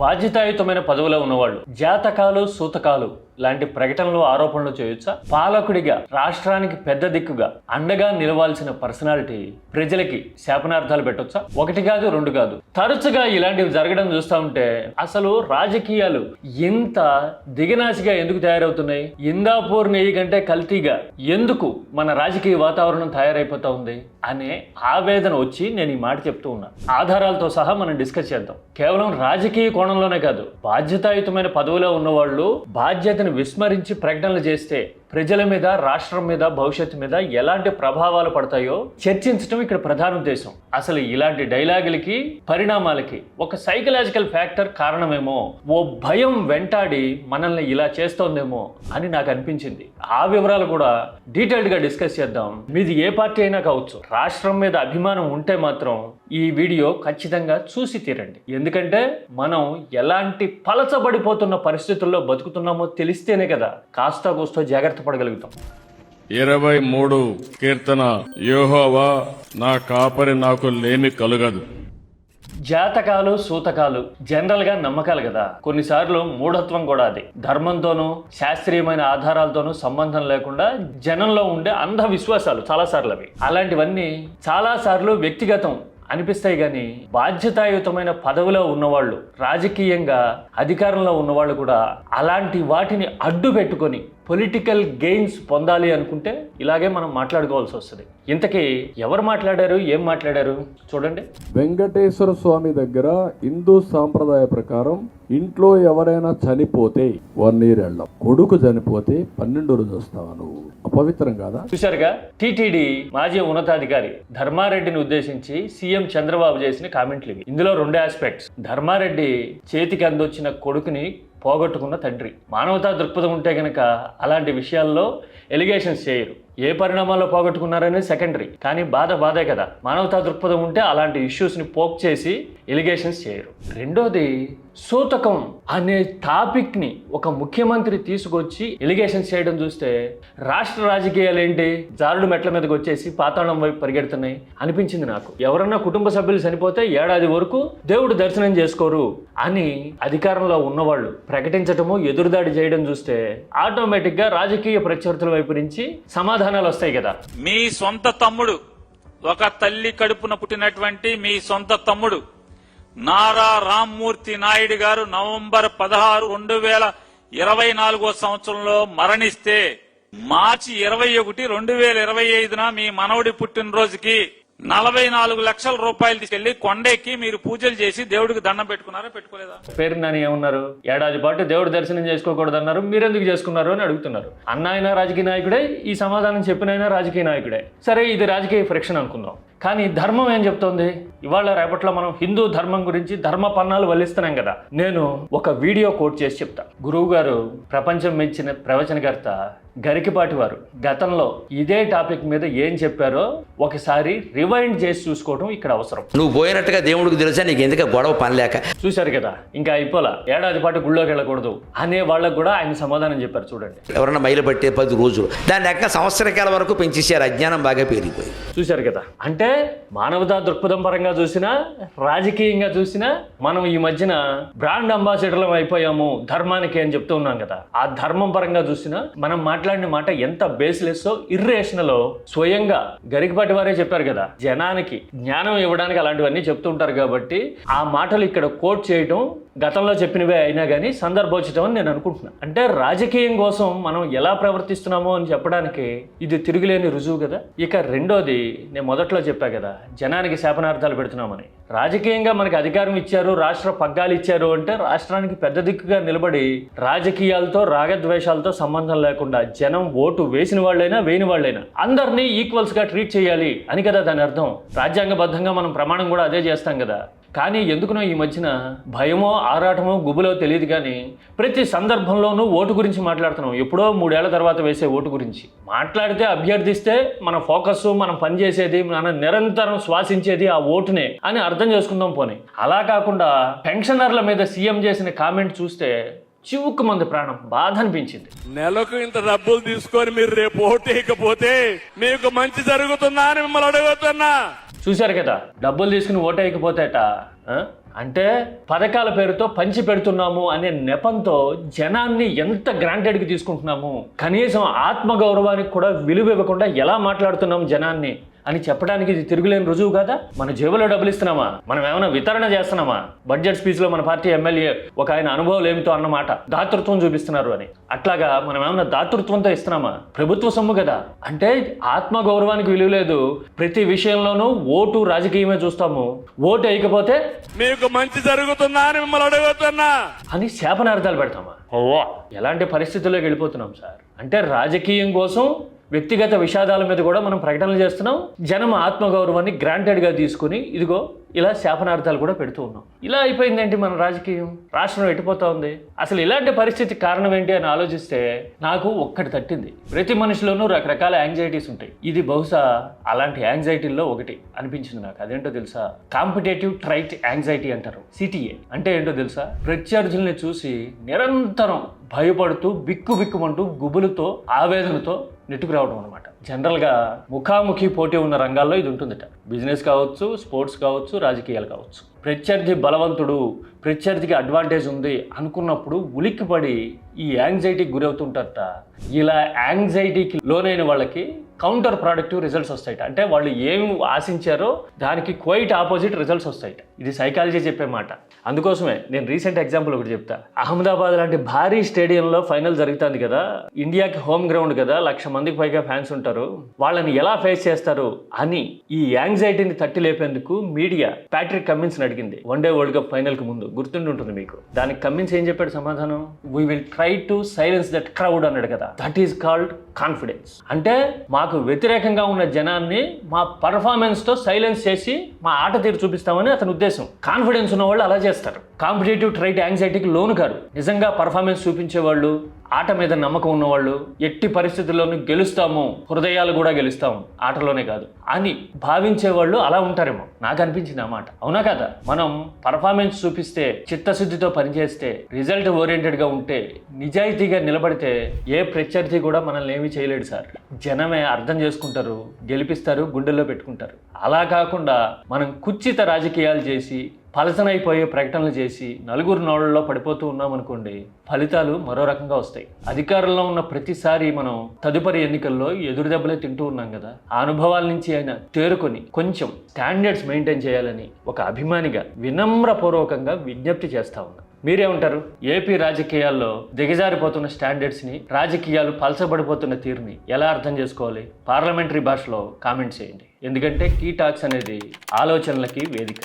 బాధ్యతాయుతమైన పదవిలో ఉన్నవాళ్ళు జాతకాలు సూతకాలు లాంటి ప్రకటనలు ఆరోపణలు చేయొచ్చా? పాలకుడిగా రాష్ట్రానికి పెద్ద దిక్కుగా అండగా నిలవాల్సిన పర్సనాలిటీ ప్రజలకి శాపనార్థాలు పెట్టొచ్చా? ఒకటి కాదు రెండు కాదు, తరచుగా ఇలాంటివి జరగడం చూస్తూ ఉంటే అసలు రాజకీయాలు ఇంత దిగనాశిగా ఎందుకు తయారవుతున్నాయి? ఇందాపూర్ నెయ్యి కంటే కల్తీగా ఎందుకు మన రాజకీయ వాతావరణం తయారైపోతా ఉంది అనే ఆవేదన వచ్చి నేను ఈ మాట చెప్తూ ఉన్నా. ఆధారాలతో సహా మనం డిస్కస్ చేద్దాం. కేవలం రాజకీయ కోణంలోనే కాదు, బాధ్యతాయుతమైన పదవిలో ఉన్నవాళ్ళు బాధ్యతను విస్మరించి ప్రకటనలు చేస్తే ప్రజల మీద, రాష్ట్రం మీద, భవిష్యత్తు మీద ఎలాంటి ప్రభావాలు పడతాయో చర్చించడం ఇక్కడ ప్రధాన ఉద్దేశం. అసలు ఇలాంటి డైలాగులకి, పరిణామాలకి ఒక సైకలాజికల్ ఫ్యాక్టర్ కారణమేమో, ఓ భయం వెంటాడి మనల్ని ఇలా చేస్తోందేమో అని నాకు అనిపించింది. ఆ వివరాలు కూడా డీటెయిల్డ్ గా డిస్కస్ చేద్దాం. మీది ఏ పార్టీ అయినా కావచ్చు, రాష్ట్రం మీద అభిమానం ఉంటే మాత్రం ఈ వీడియో ఖచ్చితంగా చూసి తీరండి. ఎందుకంటే మనం ఎలాంటి పలచబడిపోతున్న పరిస్థితుల్లో బతుకుతున్నామో తెలిస్తేనే కదా కాస్త కూస్తో జాగ్రత్త పడగలుగుతాం. 23 కీర్తన, యెహోవా నా కాపరి, నాకు లేమి కలుగదు. జాతకాలు సూతకాలు జనరల్ గా నమ్మకాలు కదా, కొన్నిసార్లు మూఢత్వం కూడా. అది ధర్మంతోనూ శాస్త్రీయమైన ఆధారాలతోనూ సంబంధం లేకుండా జనంలో ఉండే అంధ విశ్వాసాలు చాలాసార్లు. అవి అలాంటివన్నీ చాలాసార్లు వ్యక్తిగతం అనిపిస్తాయి, కానీ బాధ్యతాయుతమైన పదవిలో ఉన్నవాళ్ళు, రాజకీయంగా అధికారంలో ఉన్నవాళ్ళు కూడా అలాంటి వాటిని అడ్డు పెట్టుకొని పొలిటికల్ గెయిన్స్ పొందాలి అనుకుంటే ఇలాగే మనం మాట్లాడుకోవాల్సి వస్తుంది. ఇంతకీ ఎవరు మాట్లాడారు, ఏం మాట్లాడారు చూడండి. వెంకటేశ్వర స్వామి దగ్గర హిందూ సాంప్రదాయ ప్రకారం ఇంట్లో ఎవరైనా చనిపోతే 1 year వెళ్ళం, కొడుకు చనిపోతే 12 రోజులు వస్తావా నువ్వు, అపవిత్రం కాదా? చూశారుగా, టీటీడీ మాజీ ఉన్నతాధికారి ధర్మారెడ్డిని ఉద్దేశించి సీఎం చంద్రబాబు చేసిన కామెంట్లు ఇవి. ఇందులో 2 ఆస్పెక్ట్స్. ధర్మారెడ్డి చేతికి అందొచ్చిన కొడుకుని పోగొట్టుకున్న తండ్రి. మానవతా దృక్పథం ఉంటే గనక అలాంటి విషయాల్లో ఎలిగేషన్స్ చేయరు. ఏ పరిణామాల్లో పోగొట్టుకున్నారనేది సెకండరీ, కానీ బాధే కదా. మానవతా దృక్పథం ఉంటే అలాంటి ఇష్యూస్ని పోక్ చేసి ఎలిగేషన్స్ చేయరు. రెండోది, సూతకం అనే టాపిక్ని ఒక ముఖ్యమంత్రి తీసుకొచ్చి ఎలిగేషన్స్ చేయడం చూస్తే రాష్ట్ర రాజకీయాలు ఏంటి, జారుడు మెట్ల మీదకి వచ్చేసి పాతాళం వైపు పరిగెడుతున్నాయి అనిపించింది నాకు. ఎవరన్నా కుటుంబ సభ్యులు చనిపోతే ఏడాది వరకు దేవుడు దర్శనం చేసుకోరు అని అధికారంలో ఉన్నవాళ్ళు ప్రకటించటము, ఎదురుదాడి చేయడం చూస్తే ఆటోమేటిక్గా రాజకీయ ప్రత్యర్థుల వైపు నుంచి సమాధానాలు వస్తాయి కదా. మీ సొంత తమ్ముడు, ఒక తల్లి కడుపున పుట్టినటువంటి మీ సొంత తమ్ముడు నారా రామ్మూర్తి నాయుడు గారు నవంబర్ 16, 2024 సంవత్సరంలో మరణిస్తే మార్చి 21, 2025 మీ మనవడి పుట్టినరోజుకి 44 లక్షల రూపాయలు తీసుకెళ్లి కొండెక్కి మీరు పూజలు చేసి దేవుడికి దండం పెట్టుకున్నారా, పెట్టుకోలేదా? పేరు నాని ఏమన్నారు, ఏడాది పాటు దేవుడు దర్శనం చేసుకోకూడదు అన్నారు, మీరెందుకు చేసుకున్నారు అని అడుగుతున్నారు. అన్న అయినా రాజకీయ నాయకుడే, ఈ సమాధానం చెప్పినైనా రాజకీయ నాయకుడే. సరే, ఇది రాజకీయ ఫ్రిక్షన్ అనుకుందాం. కానీ ధర్మం ఏం చెప్తోంది? ఇవాళ రేపట్లో మనం హిందూ ధర్మం గురించి ధర్మ పన్నాలు వల్లిస్తున్నాం కదా. నేను ఒక వీడియో కోట్ చేసి చెప్తా. గురువు గారు, ప్రపంచం మెచ్చిన ప్రవచనకర్త గరికపాటి వారు గతంలో ఇదే టాపిక్ మీద ఏం చెప్పారో ఒకసారి రివైండ్ చేసి చూసుకోవడం ఇక్కడ అవసరం. నువ్వు పోయినట్టుగా దేవుడికి తెలుసా, నీకు ఎందుకు గొడవ పని లేక. చూశారు కదా, ఇంకా అయిపోలా, ఏడాది పాటు గుళ్ళోకి వెళ్ళకూడదు అనే వాళ్ళకు కూడా ఆయన సమాధానం చెప్పారు. చూడండి, ఎవరన్నా మైలు పట్టే 10 రోజులు, దాన్ని ఎక్క సంవత్సరకాల వరకు పెంచేసారు. అజ్ఞానం బాగా పెరిగిపోయి. చూశారు కదా, అంటే మానవతా దృక్పథం పరంగా చూసినా, రాజకీయంగా చూసినా మనం ఈ మధ్యన బ్రాండ్ అంబాసిడర్లం అయిపోయాము ధర్మానికి అని చెప్తూ ఉన్నాం కదా. ఆ ధర్మం పరంగా చూసినా మనం మాట్లాడిన మాట ఎంత బేస్లెస్, ఇర్రేషనల్ స్వయంగా గరికపాటి వారే చెప్పారు కదా. జనానికి జ్ఞానం ఇవ్వడానికి అలాంటివన్నీ చెప్తూ ఉంటారు కాబట్టి ఆ మాటలు ఇక్కడ కోట్ చేయటం గతంలో చెప్పినవే అయినా కానీ సందర్భోచితం అని నేను అనుకుంటున్నాను. అంటే రాజకీయం కోసం మనం ఎలా ప్రవర్తిస్తున్నామో అని చెప్పడానికి ఇది తిరుగులేని రుజువు కదా. ఇక రెండోది, నేను మొదట్లో చెప్పా కదా, జనానికి శాపనార్థాలు పెడుతున్నామని. రాజకీయంగా మనకి అధికారం ఇచ్చారు, రాష్ట్ర పగ్గాలు ఇచ్చారు అంటే రాష్ట్రానికి పెద్ద దిక్కుగా నిలబడి రాజకీయాలతో, రాగద్వేషాలతో సంబంధం లేకుండా జనం ఓటు వేసిన వాళ్ళైనా వేయని వాళ్ళైనా అందరినీ ఈక్వల్స్ గా ట్రీట్ చేయాలి అని కదా దాని అర్థం. రాజ్యాంగబద్ధంగా మనం ప్రమాణం కూడా అదే చేస్తాం కదా. కానీ ఎందుకునో ఈ మధ్యన భయమో ఆరాటమో గుబులో తెలియదు కానీ ప్రతి సందర్భంలోనూ ఓటు గురించి మాట్లాడుతున్నాం. ఎప్పుడో 3 ఏళ్ల తర్వాత వేసే ఓటు గురించి మాట్లాడితే, అభ్యర్థిస్తే మన ఫోకస్, మనం పనిచేసేది, మనం నిరంతరం శ్వాసించేది ఆ ఓటునే అని అర్థం చేసుకుందాం. పోనీ అలా కాకుండా పెన్షనర్ల మీద సీఎం చేసిన కామెంట్ చూస్తే చివుకు మంది ప్రాణం, బాధ అనిపించింది. నెలకు ఇంత డబ్బులు తీసుకొని మీరు రేపు ఓటేయకపోతే మీకు మంచి జరుగుతుందా అని మిమ్మల్ని అడుగుతున్నా. చూశారు కదా, డబ్బులు తీసుకుని ఓటేయకపోతేట అంటే పథకాల పేరుతో పంచి పెడుతున్నాము అనే నెపంతో జనాన్ని ఎంత గ్రాంటెడ్గా తీసుకుంటున్నాము, కనీసం ఆత్మగౌరవానికి కూడా విలువ ఇవ్వకుండా ఎలా మాట్లాడుతున్నాము జనాన్ని అని చెప్పడానికి ఇది తిరుగులేని రుజువు కదా. మన జేబులో డబ్బులు ఇస్తున్నామా, మనం ఏమైనా వితరణ చేస్తున్నామా? బడ్జెట్ స్పీచ్లో మన పార్టీ ఎమ్మెల్యే ఒక ఆయన అనుభవం ఏమిటో అన్నమాట, దాతృత్వం చూపిస్తున్నారు అని. అట్లాగా మనం ఏమైనా దాతృత్వంతో ఇస్తున్నామా? ప్రభుత్వ సొమ్ము కదా. అంటే ఆత్మగౌరవానికి విలువ లేదు, ప్రతి విషయంలోనూ ఓటు రాజకీయమే చూస్తాము, ఓటు వేయకపోతే మీకు మంచి జరుగుతుందా అని మిమ్మల్ని అడుగుతున్నా అని శాపనార్థాలు పెడతామా? ఎలాంటి పరిస్థితుల్లోకి వెళ్ళిపోతున్నాం సార్. అంటే రాజకీయం కోసం వ్యక్తిగత విషాదాల మీద కూడా మనం ప్రకటనలు చేస్తున్నాం, జనం ఆత్మగౌరవాన్ని గ్రాంటెడ్గా తీసుకుని ఇదిగో ఇలా శాపనార్థాలు కూడా పెడుతూ ఉన్నాం. ఇలా అయిపోయిందేంటి మన రాజకీయం? రాష్ట్రం ఎట్టిపోతా ఉంది. అసలు ఇలాంటి పరిస్థితి కారణం ఏంటి అని ఆలోచిస్తే నాకు ఒక్కటి తట్టింది. ప్రతి మనిషిలోనూ రకరకాల యాంగ్జైటీస్ ఉంటాయి. ఇది బహుశా అలాంటి యాంగ్జైటీల్లో ఒకటి అనిపించింది నాకు. అదేంటో తెలుసా? కాంపిటేటివ్ ట్రైట్ యాంగ్జైటీ అంటారు, CTA. అంటే ఏంటో తెలుసా? ప్రత్యర్థుల్ని చూసి నిరంతరం భయపడుతూ బిక్కుబిక్కుమంటూ గుబులుతో ఆవేదనతో నెట్టుకు రావడం అనమాట. జనరల్గా ముఖాముఖి పోటీ ఉన్న రంగాల్లో ఇది ఉంటుందట. బిజినెస్ కావచ్చు, స్పోర్ట్స్ కావచ్చు, రాజకీయాలు కావచ్చు. ప్రత్యర్థి బలవంతుడు, ప్రత్యర్థికి అడ్వాంటేజ్ ఉంది అనుకున్నప్పుడు ఉలిక్కిపడి ఈ యాంగ్జైటీకి గురవుతుంటారట. ఇలా యాంగ్జైటీకి లోనైన వాళ్ళకి కౌంటర్ ప్రొడక్టివ్ రిజల్ట్స్ వస్తాయట. అంటే వాళ్ళు ఏమి ఆశించారో దానికి క్వైట్ ఆపోజిట్ రిజల్ట్స్ వస్తాయట. ఇది సైకాలజీ చెప్పే మాట. అందుకోసమే నేను రీసెంట్ ఎగ్జాంపుల్ ఒకటి చెప్తా. అహ్మదాబాద్ లాంటి భారీ స్టేడియంలో ఫైనల్ జరుగుతుంది కదా, ఇండియాకి హోమ్ గ్రౌండ్ కదా, 1,00,000 మందికి పైగా ఫ్యాన్స్ ఉంటారు, వాళ్ళని ఎలా ఫేస్ చేస్తారు అని ఈ యాంగ్జైటీని తట్టి లేపేందుకు మీడియా ప్యాట్రిక్ కమిన్స్ అడిగింది వన్డే వరల్డ్ కప్ ఫైనల్ కి ముందు. గుర్తుంటుంది మీకు. దానికి కమిన్స్ ఏం చెప్పాడు సమాధానం? We will try to silence that crowd అన్నాడు కదా. That is called confidence. అంటే మాకు వ్యతిరేకంగా ఉన్న జనాన్ని మా పర్ఫార్మెన్స్ తో సైలెన్స్ చేసి మా ఆట తీరు చూపిస్తామని అతని ఉద్దేశం. కాన్ఫిడెన్స్ ఉన్న వాళ్ళు అలా చేస్తారు. కాంపిటేటివ్ ట్రైట్ యాంగ్జైటీకి లోను కారు. నిజంగా పర్ఫార్మెన్స్ చూపించేవాళ్ళు, ఆట మీద నమ్మకం ఉన్నవాళ్ళు ఎట్టి పరిస్థితుల్లోనూ గెలుస్తాము, హృదయాలు కూడా గెలుస్తాము, ఆటలోనే కాదు అని భావించేవాళ్ళు అలా ఉంటారేమో. నాకు అనిపించింది అన్నమాట. అవునా కదా? మనం పర్ఫార్మెన్స్ చూపిస్తే, చిత్తశుద్ధితో పనిచేస్తే, రిజల్ట్ ఓరియంటెడ్గా ఉంటే, నిజాయితీగా నిలబడితే ఏ ప్రత్యర్థి కూడా మనల్ని ఏమీ చేయలేడు సార్. జనమే అర్థం చేసుకుంటారు, గెలిపిస్తారు, గుండెల్లో పెట్టుకుంటారు. అలా కాకుండా మనం కుచ్చిత రాజకీయాలు చేసి, పలసనైపోయే ప్రకటనలు చేసి నలుగురు నోళ్ళలో పడిపోతూ ఉన్నాం అనుకోండి, ఫలితాలు మరో రకంగా వస్తాయి. అధికారంలో ఉన్న ప్రతిసారి మనం తదుపరి ఎన్నికల్లో ఎదురు దెబ్బలే తింటూ ఉన్నాం కదా. ఆ అనుభవాల నుంచి ఆయన తేరుకొని కొంచెం స్టాండర్డ్స్ మెయింటైన్ చేయాలని ఒక అభిమానిగా వినమ్రపూర్వకంగా విజ్ఞప్తి చేస్తా ఉన్నా. మీరేమంటారు? ఏపీ రాజకీయాల్లో దిగజారిపోతున్న స్టాండర్డ్స్ని, రాజకీయాలు పలసబడిపోతున్న తీరుని ఎలా అర్థం చేసుకోవాలి? పార్లమెంటరీ భాషలో కామెంట్ చేయండి. ఎందుకంటే కీ టాక్స్ అనేది ఆలోచనలకి వేదిక.